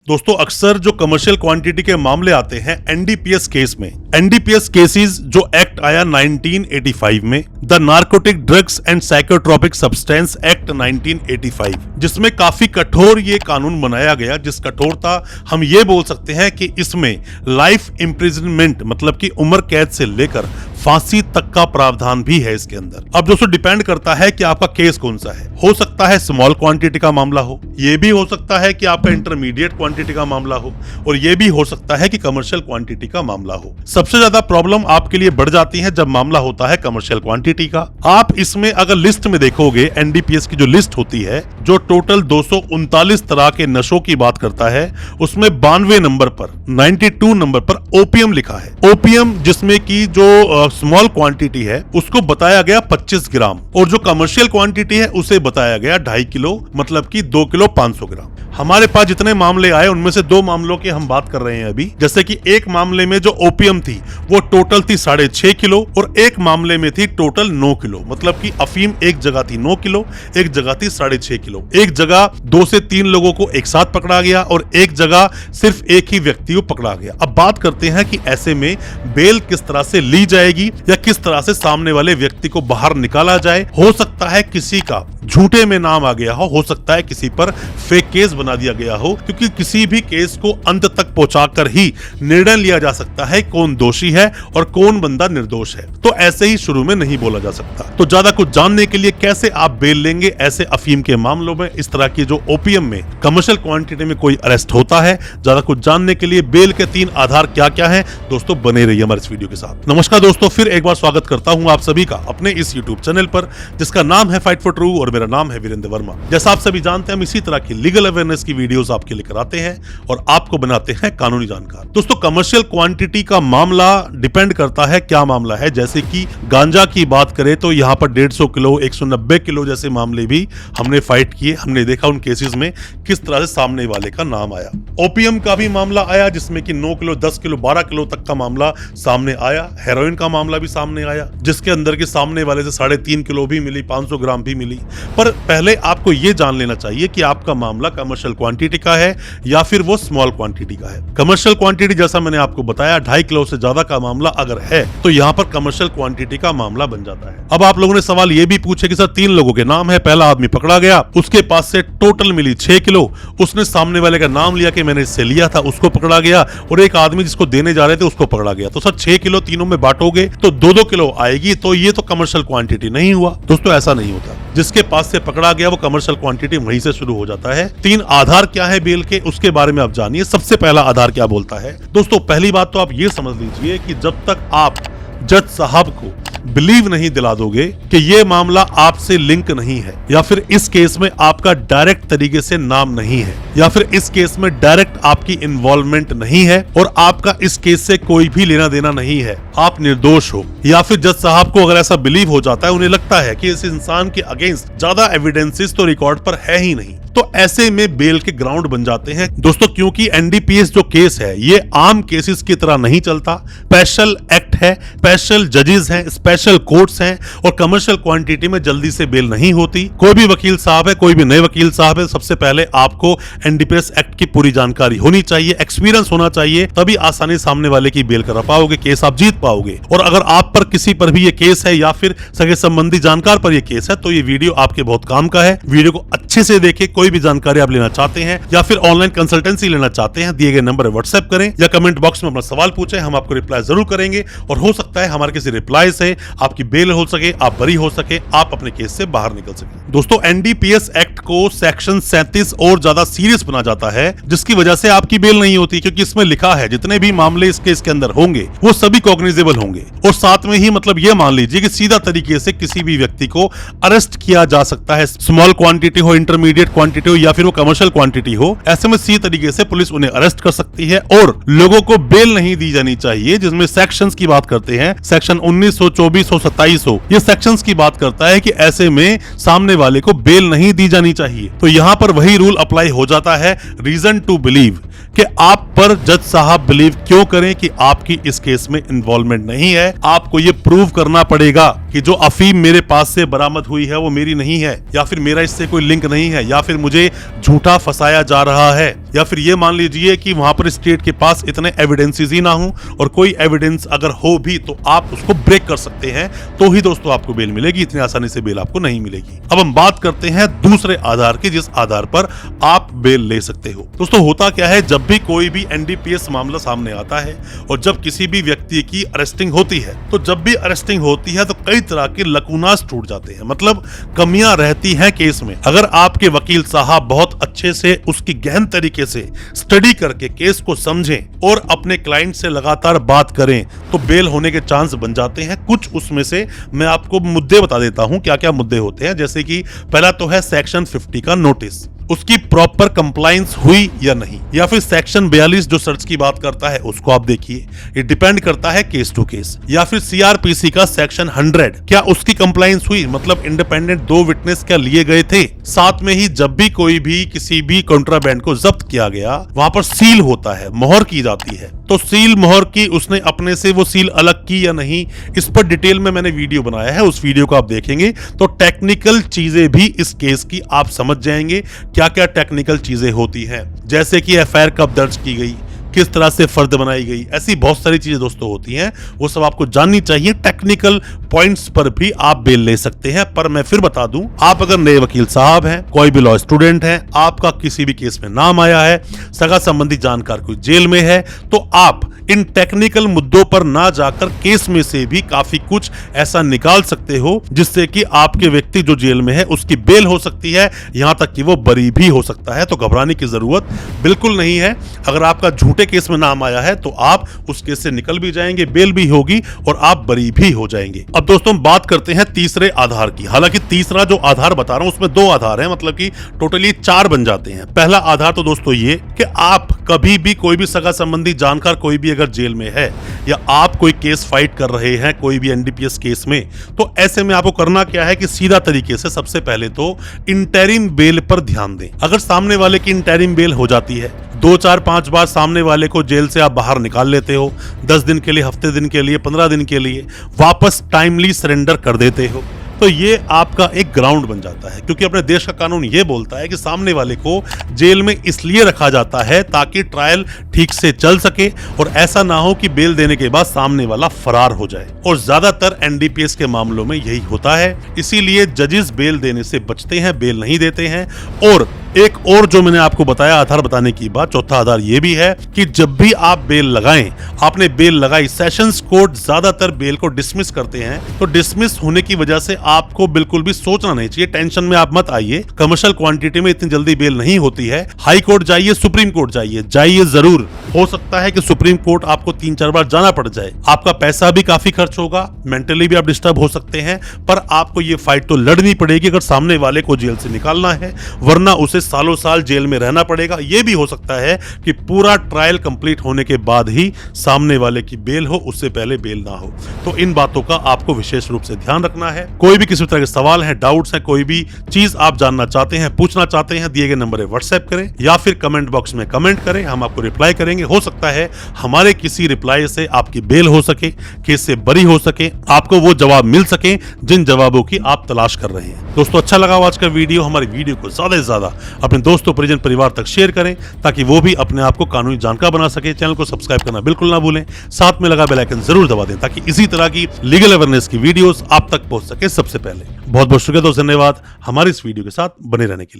दोस्तों अक्सर जो कमर्शियल क्वांटिटी के मामले आते हैं एनडीपीएस केस में, एनडीपीएस केसेस जो एक्ट आया 1985 में, the narcotic drugs and psychotropic substance act 1985, जिसमें काफी कठोर ये कानून बनाया गया, जिस कठोरता हम ये बोल सकते हैं कि इसमें लाइफ इम्प्रिजनमेंट मतलब कि उम्र कैद से लेकर फांसी तक का प्रावधान भी है इसके अंदर। अब दोस्तों डिपेंड करता है कि आपका केस कौन सा है। हो सकता है स्मॉल क्वांटिटी का मामला हो, ये भी हो सकता है कि आपका इंटरमीडिएट क्वांटिटी का मामला हो, और ये भी हो सकता है कि कमर्शियल क्वांटिटी का मामला हो। सबसे ज्यादा प्रॉब्लम आपके लिए बढ़ जाती है जब मामला होता है कमर्शियल क्वांटिटी का। आप इसमें अगर लिस्ट में देखोगे, एनडीपीएस की जो लिस्ट होती है जो टोटल 239 तरह के नशों की बात करता है, उसमें 92 नंबर पर 92 नंबर पर ओपीएम लिखा है। ओपीएम जिसमें की जो स्मॉल क्वांटिटी है उसको बताया गया 25 ग्राम, और जो कमर्शियल क्वांटिटी है उसे बताया गया 2.5 किलो मतलब कि 2 किलो 500 ग्राम। हमारे पास जितने मामले आए उनमें से 2 मामलों की हम बात कर रहे हैं अभी। जैसे कि एक मामले में जो ओपीएम थी वो टोटल थी 6.5 किलो, और एक मामले में थी टोटल 9 किलो, मतलब कि अफीम एक जगह थी 9 किलो, एक जगह थी 6.5 किलो। एक जगह 2 से 3 लोगों को एक साथ पकड़ा गया और एक जगह सिर्फ एक ही व्यक्ति को पकड़ा गया। अब बात करते हैं कि ऐसे में बेल किस तरह से ली जाएगी या किस तरह से सामने वाले व्यक्ति को बाहर निकाला जाए। हो सकता है किसी का झूठे में नाम आ गया हो सकता है किसी पर फेक केस बना दिया गया हो, क्योंकि किसी भी केस को अंत तक पहुंचाकर ही निर्णय लिया जा सकता है कौन दोषी है और कौन बंदा निर्दोष है। तो ऐसे ही शुरू में नहीं बोला जा सकता। तो ज्यादा कुछ जानने के लिए कैसे आप बेल लेंगे ऐसे अफीम के मामलों में, इस तरह की जो ओपीएम में कमर्शियल क्वांटिटी में कोई अरेस्ट होता है, ज्यादा कुछ जानने के लिए बेल के 3 आधार क्या क्या है, दोस्तों बने रहिए हमारे इस वीडियो के साथ। नमस्कार दोस्तों, फिर एक बार स्वागत करता हूं आप सभी का अपने इस यूट्यूब चैनल पर, जिसका नाम है फाइट फॉर ट्रू, और मेरा नाम है वीरेंद्र वर्मा। जैसा आप सभी जानते हैं, हम इसी तरह की लीगल अवेयरनेस की वीडियोस आपके लेकर आते हैं और आपको बनाते हैं कानूनी जानकार। दोस्तों कमर्शियल क्वांटिटी का मामला डिपेंड करता है क्या मामला है। जैसे कि गांजा की बात करें तो यहाँ पर 150 किलो 190 किलो जैसे मामले भी हमने फाइट किए, हमने देखा उन केसेस में किस तरह से सामने वाले का नाम आया। ओपीएम का भी मामला आया जिसमें कि 9 किलो 10 किलो 12 किलो तक का मामला सामने आया। हेरोइन का मामला भी सामने आया जिसके अंदर के सामने वाले से 3.5 किलो भी मिली, 500 ग्राम भी मिली। पर पहले आपको यह जान लेना चाहिए कि आपका मामला कमर्शियल क्वांटिटी का है या फिर वो स्मॉल क्वांटिटी का है। कमर्शियल क्वांटिटी जैसा मैंने आपको बताया 2.5 किलो से ज्यादा का मामला अगर है तो यहाँ पर कमर्शियल क्वांटिटी का मामला बन जाता है। अब आप लोगों ने सवाल ये भी पूछे कि सर 3 लोगों के नाम है, पहला आदमी पकड़ा गया, उसके पास से टोटल मिली 6 किलो, उसने सामने वाले का नाम लिया कि मैंने इससे लिया था, उसको पकड़ा गया, और एक आदमी जिसको देने जा रहे थे उसको पकड़ा गया। तो सर 6 किलो तीनों में बांटोगे तो 2-2 किलो आएगी, तो ये तो कमर्शियल क्वांटिटी नहीं हुआ। दोस्तों ऐसा नहीं होता, जिसके पास से पकड़ा गया वो कमर्शियल क्वांटिटी वहीं से शुरू हो जाता है। 3 आधार क्या है बेल के, उसके बारे में आप जानिए। सबसे पहला आधार क्या बोलता है दोस्तों, पहली बात तो आप ये समझ लीजिए कि जब तक आप जज साहब को बिलीव नहीं दिला दोगे कि ये मामला आपसे लिंक नहीं है, या फिर इस केस में आपका डायरेक्ट तरीके से नाम नहीं है, या फिर इस केस में डायरेक्ट आपकी इन्वॉल्वमेंट नहीं है और आपका इस केस से कोई भी लेना देना नहीं है, आप निर्दोष हो, या फिर जज साहब को अगर ऐसा बिलीव हो जाता है, उन्हें लगता है कि इस इंसान के अगेंस्ट ज्यादा एविडेंसेस तो रिकॉर्ड पर है ही नहीं, तो ऐसे में बेल के ग्राउंड बन जाते हैं दोस्तों। क्योंकि एनडीपीएस जो केस है ये आम केसेस की तरह नहीं चलता, स्पेशल एक्ट है, स्पेशल जजेस हैं, स्पेशल कोर्ट्स हैं, और कमर्शियल क्वांटिटी में जल्दी से बेल नहीं होती। कोई भी वकील साहब है, कोई भी नए वकील साहब है, सबसे पहले आपको एनडीपीएस एक्ट की पूरी जानकारी होनी चाहिए, एक्सपीरियंस होना चाहिए, तभी आसानी सामने वाले की बेल करा पाओगे, केस आप जीत पाओगे। और अगर आप पर किसी पर भी ये केस है या फिर सगे संबंधी जानकार पर ये केस है तो ये वीडियो आपके बहुत काम का है। वीडियो को अच्छे से देखें। कोई भी जानकारी आप लेना चाहते हैं या फिर ऑनलाइन कंसल्टेंसी लेना चाहते हैं, दिए गए नंबर पर व्हाट्सएप करें या कमेंट बॉक्स में अपना सवाल पूछें, हम आपको रिप्लाई जरूर करेंगे। और हो सकता है हमारे किसी रिप्लाई से आपकी बेल हो सके, आप बरी हो सके, आप अपने केस से बाहर निकल सके। दोस्तों एनडीपीएस एक्ट को सेक्शन 37 और ज्यादा सीरियस बना जाता है, जिसकी वजह से आपकी बेल नहीं होती, क्योंकि इसमें लिखा है जितने भी मामले इस केस के अंदर होंगे वो सभी कॉग्निजेबल होंगे, और साथ में ही मतलब ये मान लीजिए कि सीधा तरीके से किसी भी व्यक्ति को अरेस्ट किया जा सकता है, स्मॉल क्वांटिटी हो, इंटरमीडिएट क्वांटिटी हो या फिर वो कमर्शियल क्वांटिटी हो। ऐसे में सीधे तरीके से पुलिस उन्हें अरेस्ट कर सकती है और लोगों को बेल नहीं दी जानी चाहिए। जिसमें सेक्शंस की बात करते हैं, सेक्शन 19 हो, 24 हो, 27 हो, ये सेक्शंस की बात करता है कि ऐसे में सामने वाले को बेल नहीं दी जानी चाहिए। तो यहां पर वही रूल अप्लाई हो जाता है, रीजन टू बिलीव, कि आप पर जज साहब बिलीव क्यों करें कि आपकी इस केस में इन्वॉल्व इन्वॉल्वमेंट नहीं है। आपको ये प्रूव करना पड़ेगा कि जो अफीम मेरे पास से बरामद हुई है वो मेरी नहीं है, या फिर मेरा इससे कोई लिंक नहीं है, या फिर मुझे झूठा फंसाया जा रहा है, या फिर ये मान लीजिए कि वहां पर स्टेट के पास इतने एविडेंसेस ही ना हो, और कोई एविडेंस अगर हो भी तो आप उसको ब्रेक कर सकते हैं, तो ही दोस्तों आपको बेल मिलेगी। इतनी आसानी से बेल आपको नहीं मिलेगी। अब हम बात करते हैं दूसरे आधार की, जिस आधार पर आप बेल ले सकते हो। दोस्तों होता क्या है, जब भी कोई भी एनडीपीएस मामला सामने आता है और जब किसी भी व्यक्ति की अरेस्टिंग होती है, तो जब भी अरेस्टिंग होती है तो कई तरह के लकूनास टूट जाते हैं, मतलब कमियां रहती हैं केस में। अगर आपके वकील साहब बहुत अच्छे से उसकी गहन तरीके से स्टडी करके केस को समझें और अपने क्लाइंट से लगातार बात करें तो बेल होने के चांस बन जाते हैं। कुछ उसमें से मैं आपको मुद्दे बता देता हूं, क्या क्या मुद्दे होते हैं। जैसे कि पहला तो है सेक्शन 50 का नोटिस, उसकी प्रॉपर कंप्लायंस हुई या नहीं, या फिर सेक्शन 42 जो सर्च की बात करता है उसको आप देखिए, ये डिपेंड करता है केस टू केस। या फिर सीआरपीसी का सेक्शन 100, क्या उसकी कंप्लायंस हुई, मतलब इंडिपेंडेंट 2 विटनेस क्या लिए गए थे। साथ में ही जब भी कोई भी किसी भी कॉन्ट्राबैंड को जब्त किया गया, वहां पर सील होता है, मोहर की जाती है, तो सील मोहर की उसने अपने से वो सील अलग की या नहीं, इस पर डिटेल में मैंने वीडियो बनाया है, उस वीडियो को आप देखेंगे तो टेक्निकल चीजें भी इस केस की आप समझ जाएंगे, क्या क्या टेक्निकल चीजें होती हैं। जैसे कि एफआईआर कब दर्ज की गई, किस तरह से फर्द बनाई गई, ऐसी बहुत सारी चीजें दोस्तों होती हैं, वो सब आपको जाननी चाहिए। टेक्निकल पॉइंट्स पर भी आप बेल ले सकते हैं। पर मैं फिर बता दूं, आप अगर नए वकील साहब हैं, कोई भी लॉ स्टूडेंट हैं, आपका किसी भी केस में नाम आया है, सगा संबंधी जानकार कोई जेल में है, तो आप इन टेक्निकल मुद्दों पर ना जाकर केस में से भी काफी कुछ ऐसा निकाल सकते हो जिससे कि आपके व्यक्ति जो जेल में है उसकी बेल हो सकती है, यहां तक कि वो बरी भी हो सकता है। तो घबराने की जरूरत बिल्कुल नहीं है। अगर आपका झूठे केस में नाम आया है तो आप उस केस से निकल भी जाएंगे, बेल भी होगी और आप बरी भी हो जाएंगे। अब दोस्तों बात करते हैं तीसरे आधार की। हालांकि तीसरा जो आधार बता रहा हूं उसमें 2 आधार हैं, मतलब कि टोटली 4 बन जाते हैं। पहला आधार तो दोस्तों ये कि आप कभी भी कोई भी सगा संबंधी जानकार कोई भी अगर जेल में है, या आप कोई केस फाइट कर रहे हैं कोई भी एनडीपीएस केस में, तो ऐसे में आपको करना क्या है कि सीधा तरीके से सबसे पहले तो इंटरिम बेल पर ध्यान दें। अगर सामने वाले की इंटरिम बेल हो जाती है, 2, 4, 5 बार सामने वाले को जेल से आप बाहर निकाल लेते हो, 10 दिन के लिए, हफ्ते दिन के लिए, 15 दिन के लिए वापस टाइमली सरेंडर कर देते हो, तो ये आपका एक ग्राउंड बन जाता है। क्योंकि अपने देश का कानून ये बोलता है कि सामने वाले को जेल में इसलिए रखा जाता है ताकि ट्रायल ठीक से चल सके और ऐसा ना हो कि बेल देने के बाद सामने वाला फरार हो जाए। और ज्यादातर एनडीपीएस के मामलों में यही होता है, इसीलिए जजेस बेल देने से बचते हैं, बेल नहीं देते हैं। और एक और जो मैंने आपको बताया आधार बताने की बात, चौथा आधार ये भी है कि जब भी आप बेल लगाएं, आपने बेल लगाई, सेशंस कोर्ट ज्यादातर बेल को डिसमिस करते हैं, तो डिसमिस होने की वजह से आपको बिल्कुल भी सोचना नहीं चाहिए, टेंशन में आप मत आइए। कमर्शियल क्वांटिटी में इतनी जल्दी बेल नहीं होती है। हाई कोर्ट जाइए, सुप्रीम कोर्ट जाइए जरूर। हो सकता है कि सुप्रीम कोर्ट आपको 3-4 बार जाना पड़ जाए, आपका पैसा भी काफी खर्च होगा, मेंटली भी आप डिस्टर्ब हो सकते हैं, पर आपको ये फाइट तो लड़नी पड़ेगी अगर सामने वाले को जेल से निकालना है, वरना उसे सालों साल जेल में रहना पड़ेगा। यह भी हो सकता है कि पूरा ट्रायल कंप्लीट होने के बाद ही सामने वाले की बेल हो, उससे पहले बेल ना हो। तो इन बातों का आपको विशेष रूप से ध्यान रखना है। कोई भी किसी तरह के सवाल हैं, डाउट्स हैं, कोई भी चीज आप जानना चाहते हैं, पूछना चाहते हैं, दिए गए नंबर पर व्हाट्सएप करें या फिर कमेंट बॉक्स में कमेंट करें, हम आपको रिप्लाई करेंगे। हो सकता है हमारे किसी रिप्लाई से आपकी बेल हो सके, केस से बरी हो सके, आपको वो जवाब मिल सके जिन जवाबों की आप तलाश कर रहे हैं। दोस्तों अच्छा लगा आज का वीडियो, हमारी वीडियो को ज्यादा से ज्यादा अपने दोस्तों, परिजन, परिवार तक शेयर करें ताकि वो भी अपने आप को कानूनी जानकार बना सके। चैनल को सब्सक्राइब करना बिल्कुल ना भूलें, साथ में लगा बेल आइकन जरूर दबा दें ताकि इसी तरह की लीगल अवेयरनेस की वीडियोस आप तक पहुंच सके सबसे पहले। बहुत बहुत शुक्रिया दोस्तों, धन्यवाद हमारे इस वीडियो के साथ बने रहने के लिए।